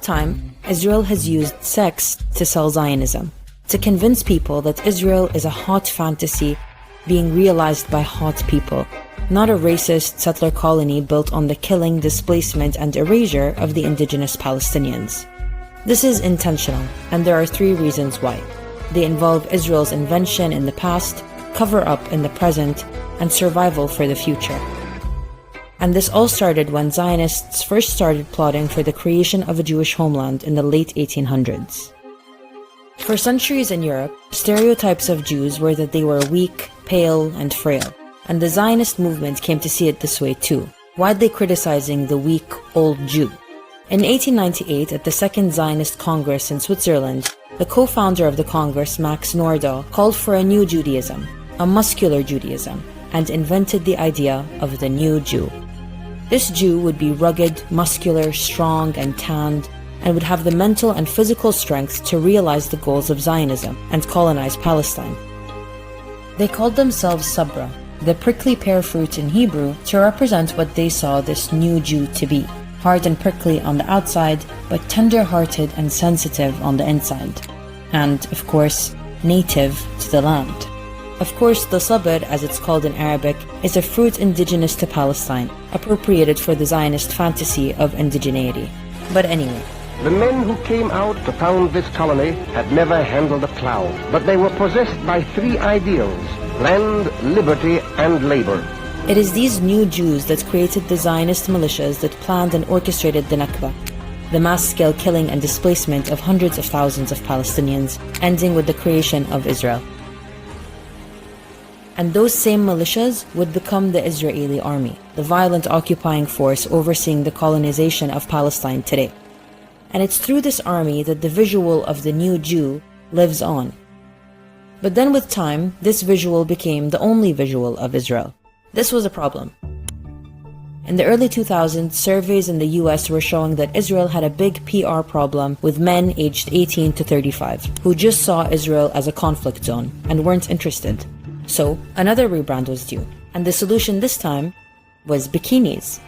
time, Israel has used sex to sell Zionism, to convince people that Israel is a hot fantasy being realized by hot people, not a racist settler colony built on the killing, displacement, and erasure of the indigenous Palestinians. This is intentional, and there are 3 reasons why. They involve Israel's invention in the past, cover-up in the present, and survival for the future. And this all started when Zionists first started plotting for the creation of a Jewish homeland in the late 1800s. For centuries in Europe, stereotypes of Jews were that they were weak, pale, and frail. And the Zionist movement came to see it this way too, widely criticizing the weak, old Jew. In 1898, at the Second Zionist Congress in Switzerland, the co-founder of the Congress, Max Nordau, called for a new Judaism, a muscular Judaism, and invented the idea of the new Jew. This Jew would be rugged, muscular, strong, and tanned, and would have the mental and physical strength to realize the goals of Zionism and colonize Palestine. They called themselves Sabra, the prickly pear fruit in Hebrew, to represent what they saw this new Jew to be, hard and prickly on the outside, but tender-hearted and sensitive on the inside, and, of course, native to the land. Of course, the sabr, as it's called in Arabic, is a fruit indigenous to Palestine, appropriated for the Zionist fantasy of indigeneity. But anyway, the men who came out to found this colony had never handled a plow, but they were possessed by 3 ideals: land, liberty, and labor. it is these new Jews that created the Zionist militias that planned and orchestrated the Nakba, the mass-scale killing and displacement of hundreds of thousands of Palestinians, ending with the creation of Israel. And those same militias would become the Israeli army, the violent occupying force overseeing the colonization of Palestine today. And it's through this army that the visual of the new Jew lives on. But then with time, this visual became the only visual of Israel. This was a problem. In the early 2000s, surveys in the US were showing that Israel had a big PR problem with men aged 18 to 35, who just saw Israel as a conflict zone and weren't interested. So, another rebrand was due, and the solution this time was bikinis.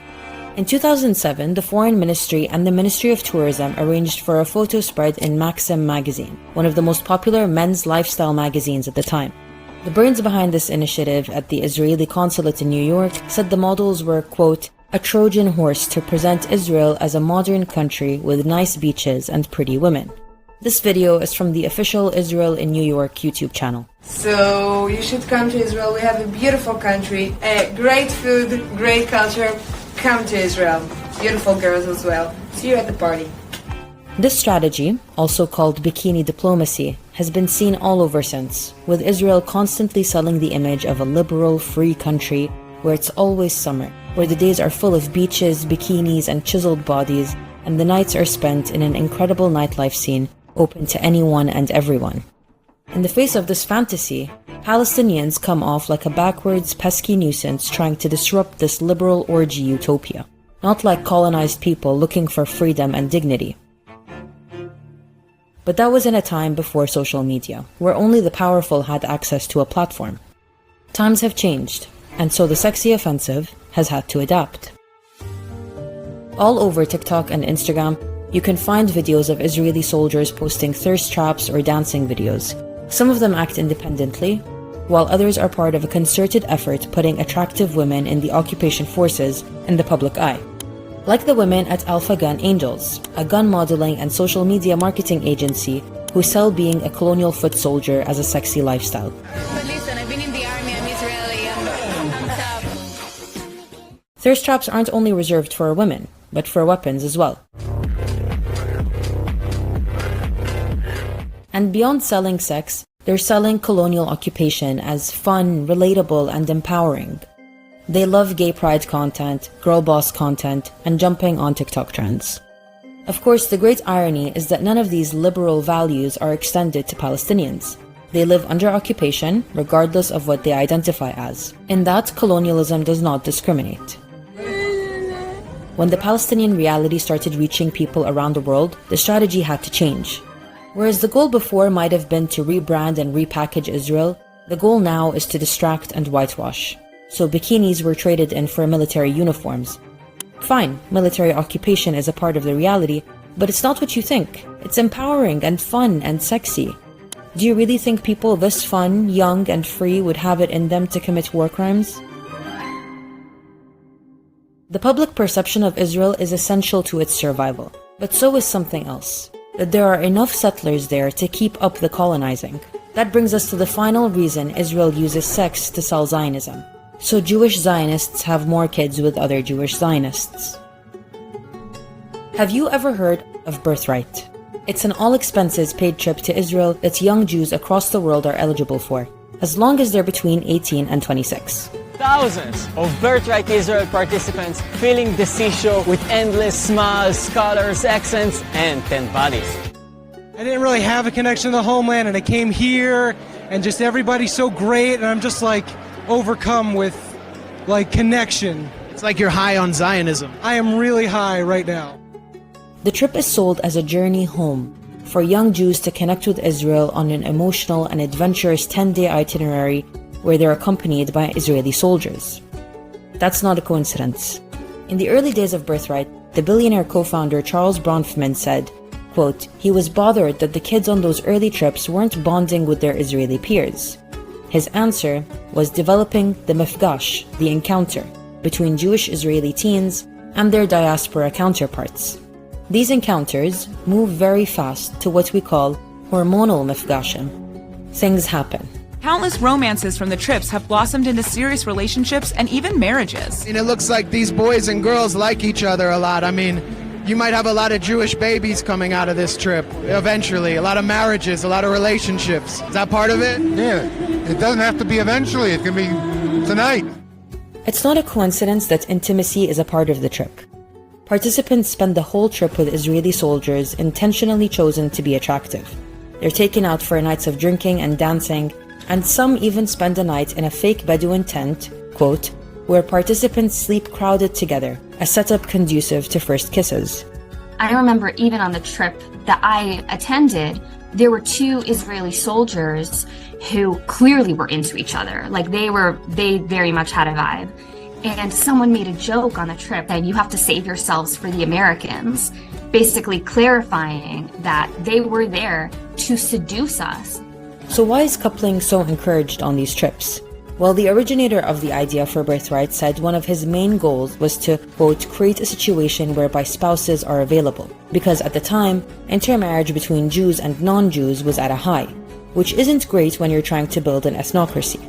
In 2007, the Foreign Ministry and the Ministry of Tourism arranged for a photo spread in Maxim magazine, one of the most popular men's lifestyle magazines at the time. The brains behind this initiative at the Israeli consulate in New York said the models were, quote, a Trojan horse to present Israel as a modern country with nice beaches and pretty women. This video is from the official Israel in New York YouTube channel. So you should come to Israel. We have a beautiful country, great food, great culture. Come to Israel. Beautiful girls as well. See you at the party. This strategy, also called bikini diplomacy, has been seen all over since, with Israel constantly selling the image of a liberal, free country where it's always summer, where the days are full of beaches, bikinis, and chiseled bodies, and the nights are spent in an incredible nightlife scene open to anyone and everyone. In the face of this fantasy, Palestinians come off like a backwards, pesky nuisance trying to disrupt this liberal orgy utopia, not like colonized people looking for freedom and dignity. But that was in a time before social media, where only the powerful had access to a platform. Times have changed, and so the sexy offensive has had to adapt. All over TikTok and Instagram, you can find videos of Israeli soldiers posting thirst traps or dancing videos. Some of them act independently, while others are part of a concerted effort putting attractive women in the occupation forces in the public eye. Like the women at Alpha Gun Angels, a gun modeling and social media marketing agency who sell being a colonial foot soldier as a sexy lifestyle. But listen, I've been in the army, I'm Israeli, I'm tough. Thirst traps aren't only reserved for women, but for weapons as well. And beyond selling sex, they're selling colonial occupation as fun, relatable, and empowering. They love gay pride content, girl boss content, and jumping on TikTok trends. Of course, the great irony is that none of these liberal values are extended to Palestinians. They live under occupation, regardless of what they identify as. In that, colonialism does not discriminate. When the Palestinian reality started reaching people around the world, the strategy had to change. Whereas the goal before might have been to rebrand and repackage Israel, the goal now is to distract and whitewash. So bikinis were traded in for military uniforms. Fine, military occupation is a part of the reality, But it's not what you think. It's empowering and fun and sexy. Do you really think people this fun, young, and free would have it in them to commit war crimes? The public perception of Israel is essential to its survival, but so is something else: that there are enough settlers there to keep up the colonizing. That brings us to the final reason Israel uses sex to sell Zionism. So Jewish Zionists have more kids with other Jewish Zionists. Have you ever heard of Birthright? It's an all-expenses paid trip to Israel that young Jews across the world are eligible for, as long as they're between 18 and 26. Thousands of Birthright Israel participants filling the seashore with endless smiles, scholars, accents, and tent bodies. I didn't really have a connection to the homeland, and I came here, and just everybody's so great, and I'm just like overcome with like connection. It's like you're high on Zionism. I am really high right now. The trip is sold as a journey home for young Jews to connect with Israel on an emotional and adventurous 10-day itinerary where they're accompanied by Israeli soldiers. That's not a coincidence. In the early days of Birthright, the billionaire co-founder Charles Bronfman said, quote, he was bothered that the kids on those early trips weren't bonding with their Israeli peers. His answer was developing the mifgash, the encounter, between Jewish Israeli teens and their diaspora counterparts. These encounters move very fast to what we call hormonal mifgashim. Things happen. Countless romances from the trips have blossomed into serious relationships and even marriages. And it looks like these boys and girls like each other a lot. I mean, you might have a lot of Jewish babies coming out of this trip eventually, a lot of marriages, a lot of relationships. Is that part of it? Yeah, it doesn't have to be eventually, it can be tonight. It's not a coincidence that intimacy is a part of the trip. Participants spend the whole trip with Israeli soldiers intentionally chosen to be attractive. They're taken out for nights of drinking and dancing, and some even spend a night in a fake Bedouin tent, quote, where participants sleep crowded together, a setup conducive to first kisses. I remember even on the trip that I attended, there were two Israeli soldiers who clearly were into each other. Like they very much had a vibe. And someone made a joke on the trip that you have to save yourselves for the Americans, basically clarifying that they were there to seduce us. So why is coupling so encouraged on these trips? Well, the originator of the idea for Birthright said one of his main goals was to, quote, create a situation whereby spouses are available, because at the time, intermarriage between Jews and non-Jews was at a high, which isn't great when you're trying to build an ethnocracy.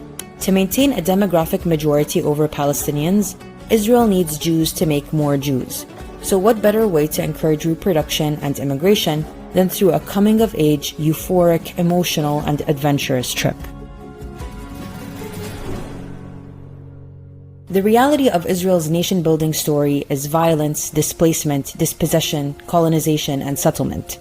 To maintain a demographic majority over Palestinians, Israel needs Jews to make more Jews. So what better way to encourage reproduction and immigration than through a coming-of-age, euphoric, emotional, and adventurous trip? The reality of Israel's nation-building story is violence, displacement, dispossession, colonization, and settlement.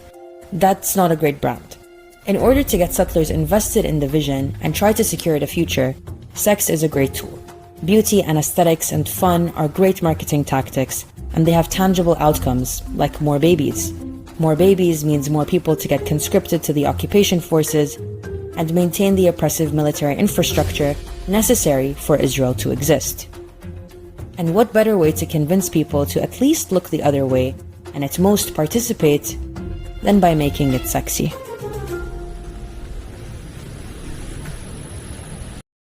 That's not a great brand. In order to get settlers invested in the vision and try to secure the future, sex is a great tool. Beauty and aesthetics and fun are great marketing tactics, and they have tangible outcomes, like more babies. More babies means more people to get conscripted to the occupation forces and maintain the oppressive military infrastructure necessary for Israel to exist. And what better way to convince people to at least look the other way, and at most participate, than by making it sexy?